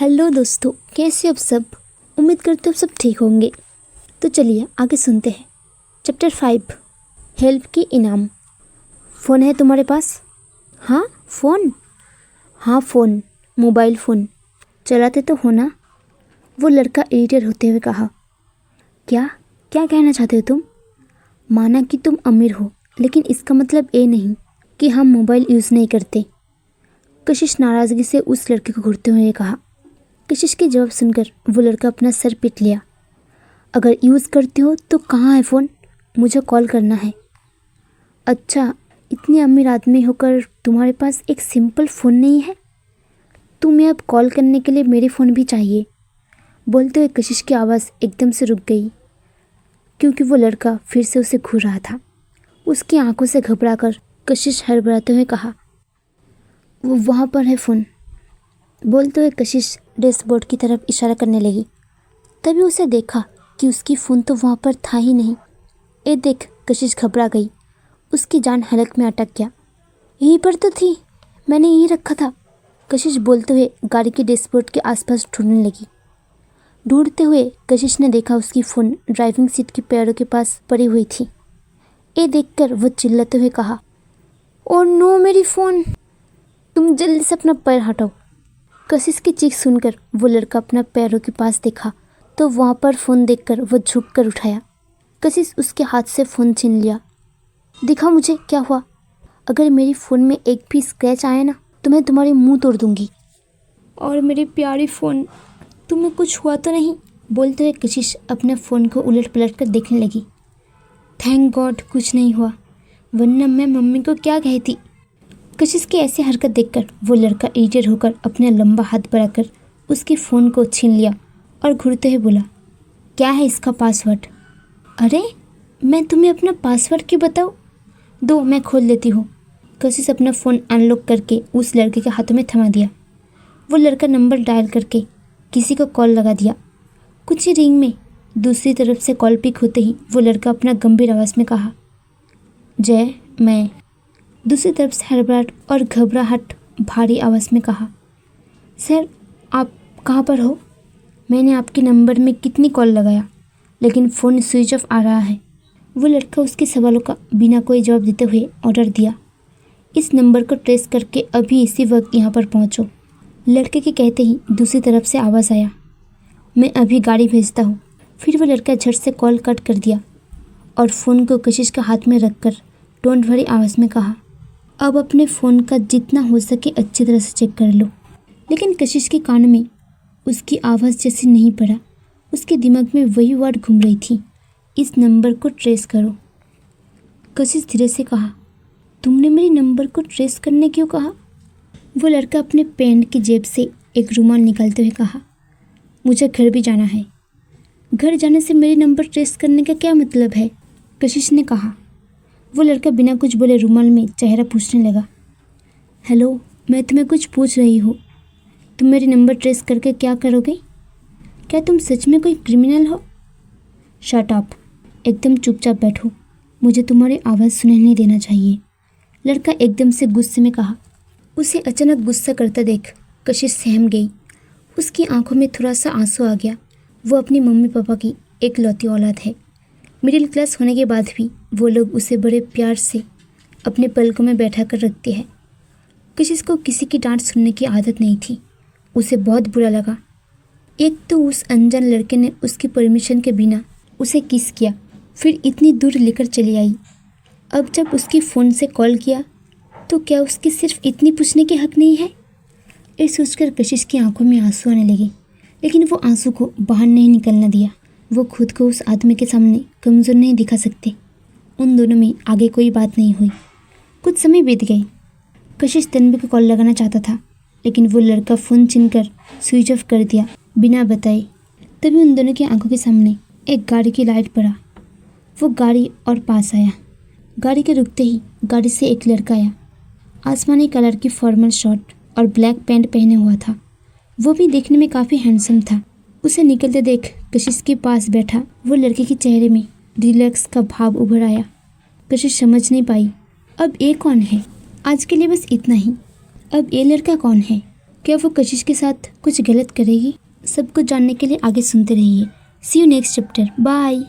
Hello दोस्तों, कैसे हो आप सब। उम्मीद करते हो आप सब ठीक होंगे। तो चलिए आगे सुनते हैं। चैप्टर 5, हेल्प की इनाम। फ़ोन है तुम्हारे पास? हाँ फ़ोन। हाँ फ़ोन, मोबाइल फ़ोन चलाते तो हो ना? वो लड़का इरिटेट होते हुए कहा। क्या क्या कहना चाहते हो तुम? माना कि तुम अमीर हो, लेकिन इसका मतलब ये नहीं कि हम मोबाइल यूज़ नहीं करते। कशिश नाराज़गी से उस लड़के को घूरते हुए कहा। कशिश के जवाब सुनकर वो लड़का अपना सर पीट लिया। अगर यूज़ करते हो तो कहाँ है फ़ोन? मुझे कॉल करना है। अच्छा, इतने अमीर आदमी होकर तुम्हारे पास एक सिंपल फ़ोन नहीं है? तुम्हें अब कॉल करने के लिए मेरे फ़ोन भी चाहिए। बोलते हुए कशिश की आवाज़ एकदम से रुक गई, क्योंकि वो लड़का फिर से उसे घूर रहा था। उसकी आंखों से घबराकर कशिश हड़बड़ाते हुए कहा, वो वहाँ पर है फ़ोन। बोलते हुए कशिश डैशबोर्ड की तरफ इशारा करने लगी। तभी उसे देखा कि उसकी फ़ोन तो वहाँ पर था ही नहीं। ये देख कशिश घबरा गई। उसकी जान हलक में अटक गया। यहीं पर तो थी, मैंने यहीं रखा था। कशिश बोलते हुए गाड़ी के डैशबोर्ड के आसपास ढूंढने लगी। ढूंढते हुए कशिश ने देखा उसकी फ़ोन ड्राइविंग सीट के पैरों के पास पड़ी हुई थी। ये देखकर वो चिल्लाते हुए कहा, ओह नो, मेरी फ़ोन! तुम जल्दी से अपना पैर हटाओ। कशिश की चीख सुनकर वो लड़का अपना पैरों के पास देखा तो वहाँ पर फ़ोन देखकर वो झुककर उठाया। कशिश उसके हाथ से फ़ोन छीन लिया। दिखा मुझे क्या हुआ। अगर मेरी फ़ोन में एक भी स्क्रैच आया ना तो मैं तुम्हारे मुंह तोड़ दूंगी। और मेरी प्यारी फ़ोन, तुम्हें कुछ हुआ तो नहीं? बोलते हुए कशिश अपने फ़ोन को उलट पलट कर देखने लगी। थैंक गॉड कुछ नहीं हुआ, वरना मैं मम्मी को क्या कहती। कशिश की ऐसी हरकत देखकर वो लड़का इरिटेट होकर अपना लंबा हाथ बढ़ाकर उसके फ़ोन को छीन लिया और घूरते हुए बोला, क्या है इसका पासवर्ड? अरे मैं तुम्हें अपना पासवर्ड क्यों बताऊँ? दो, मैं खोल लेती हूँ। कशिश अपना फ़ोन अनलॉक करके उस लड़के के हाथों में थमा दिया। वो लड़का नंबर डायल करके किसी को कॉल लगा दिया। कुछ ही रिंग में दूसरी तरफ से कॉल पिक होते ही वो लड़का अपना गंभीर आवाज़ में कहा, जय, मैं। दूसरी तरफ से हड़बड़ाहट और घबराहट भारी आवाज़ में कहा, सर आप कहाँ पर हो? मैंने आपके नंबर में कितनी कॉल लगाया, लेकिन फ़ोन स्विच ऑफ आ रहा है। वो लड़का उसके सवालों का बिना कोई जवाब देते हुए ऑर्डर दिया, इस नंबर को ट्रेस करके अभी इसी वक्त यहाँ पर पहुँचो। लड़के के कहते ही दूसरी तरफ से आवाज़ आया, मैं अभी गाड़ी भेजता हूँ। फिर वो लड़का झट से कॉल कट कर दिया और फ़ोन को कशिश के हाथ में रखकर टोंट भरी आवाज़ में कहा, अब अपने फ़ोन का जितना हो सके अच्छी तरह से चेक कर लो। लेकिन कशिश के कान में उसकी आवाज़ जैसे नहीं पड़ा। उसके दिमाग में वही वर्ड घूम रही थी, इस नंबर को ट्रेस करो। कशिश धीरे से कहा, तुमने मेरे नंबर को ट्रेस करने क्यों कहा? वो लड़का अपने पैंट की जेब से एक रुमाल निकालते हुए कहा, मुझे घर भी जाना है। घर जाने से मेरे नंबर ट्रेस करने का क्या मतलब है? कशिश ने कहा। वो लड़का बिना कुछ बोले रुमाल में चेहरा पूछने लगा, हेलो, मैं तुम्हें कुछ पूछ रही हूँ, तुम मेरे नंबर ट्रेस करके क्या करोगे? क्या तुम सच में कोई क्रिमिनल हो? शट अप, एकदम चुपचाप बैठो, मुझे तुम्हारी आवाज़ सुनाई नहीं देना चाहिए। लड़का एकदम से गुस्से में कहा। उसे अचानक गुस्सा करता देख कशिश सहम गई। उसकी आंखों में थोड़ा सा आंसू आ गया। वो अपनी मम्मी पापा की एक लौती औलाद है। मिडिल क्लास होने के बाद भी वो लोग उसे बड़े प्यार से अपने पलकों में बैठा कर रखते हैं। कशिश को किसी की डांट सुनने की आदत नहीं थी। उसे बहुत बुरा लगा। एक तो उस अनजान लड़के ने उसकी परमिशन के बिना उसे किस किया, फिर इतनी दूर लेकर चली आई। अब जब उसकी फ़ोन से कॉल किया तो क्या उसकी सिर्फ इतनी पूछने की हक नहीं है? ये सोचकर कशिश की आंखों में आंसू आने लगे, लेकिन वो आंसू को बाहर नहीं निकलना दिया। वो खुद को उस आदमी के सामने कमज़ोर नहीं दिखा सकते। उन दोनों में आगे कोई बात नहीं हुई। कुछ समय बीत गई। कशिश तन्वी को कॉल लगाना चाहता था, लेकिन वो लड़का फ़ोन छीनकर स्विच ऑफ कर दिया बिना बताए। तभी उन दोनों की आंखों के सामने एक गाड़ी की लाइट पड़ा। वो गाड़ी और पास आया। गाड़ी के रुकते ही गाड़ी से एक लड़का आया। आसमानी कलर की फॉर्मल शर्ट और ब्लैक पैंट पहने हुआ था। वो भी देखने में काफ़ी हैंडसम था। उसे निकलते देख कशिश के पास बैठा वो लड़के के चेहरे में रिलैक्स का भाव उभर आया। कशिश समझ नहीं पाई अब ये कौन है। आज के लिए बस इतना ही। अब ये लड़का कौन है? क्या वो कशिश के साथ कुछ गलत करेगी? सब कुछ जानने के लिए आगे सुनते रहिए। सी यू नेक्स्ट चैप्टर। बाय।